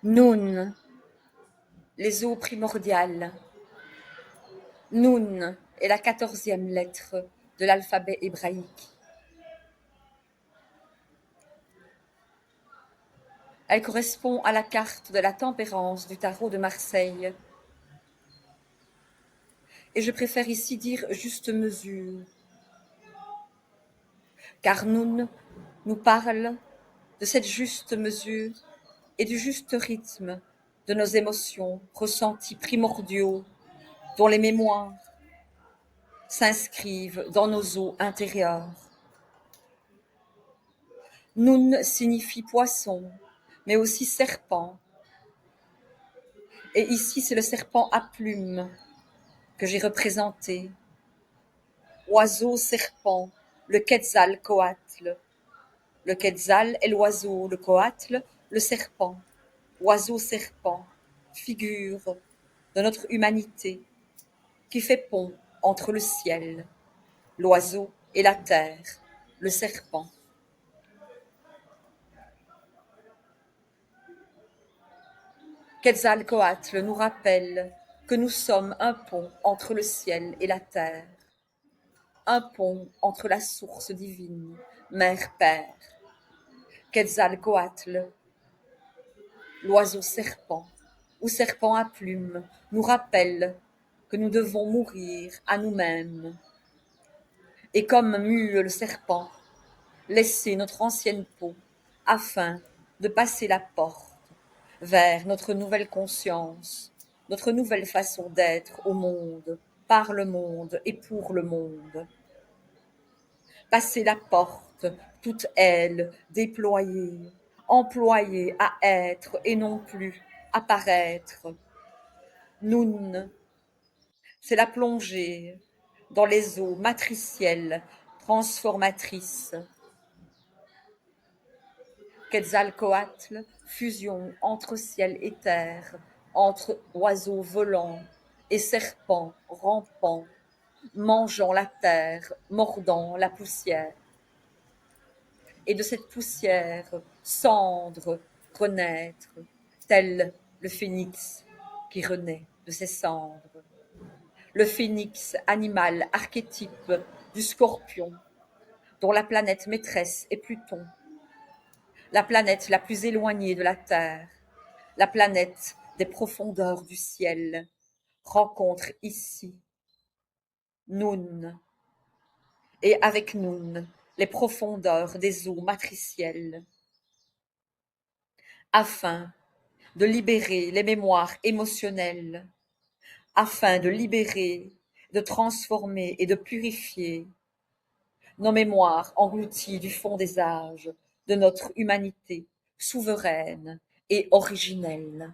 Nun, les eaux primordiales. Nun est la 14e lettre de l'alphabet hébraïque. Elle correspond à la carte de la tempérance du tarot de Marseille. Et je préfère ici dire juste mesure, car Nun nous parle de cette juste mesure et du juste rythme de nos émotions, ressentis primordiaux, dont les mémoires s'inscrivent dans nos eaux intérieures. Nun signifie poisson, mais aussi serpent. Et ici, c'est le serpent à plumes que j'ai représenté. Oiseau serpent, le Quetzalcoatl. Le Quetzal est l'oiseau, le Coatl, le serpent. Oiseau serpent, figure de notre humanité qui fait pont entre le ciel, l'oiseau et la terre, le serpent. Quetzalcoatl nous rappelle que nous sommes un pont entre le ciel et la terre, un pont entre la source divine, Mère-Père. Quetzalcoatl, l'oiseau serpent ou serpent à plumes, nous rappelle que nous devons mourir à nous-mêmes. Et comme mue le serpent, laisser notre ancienne peau afin de passer la porte vers notre nouvelle conscience, notre nouvelle façon d'être au monde, par le monde et pour le monde. Passer la porte, toute elle déployée, employée à être et non plus à paraître. Nun, c'est la plongée dans les eaux matricielles transformatrices. Quetzalcoatl, fusion entre ciel et terre, entre oiseaux volants et serpents rampants, mangeant la terre, mordant la poussière. Et de cette poussière, cendre, renaître, tel le phénix qui renaît de ses cendres. Le phénix, animal archétype du scorpion, dont la planète maîtresse est Pluton, la planète la plus éloignée de la Terre, la planète des profondeurs du ciel, rencontre ici Nun, et avec Nun, les profondeurs des eaux matricielles, afin de libérer les mémoires émotionnelles, afin de libérer, de transformer et de purifier nos mémoires englouties du fond des âges de notre humanité souveraine et originelle.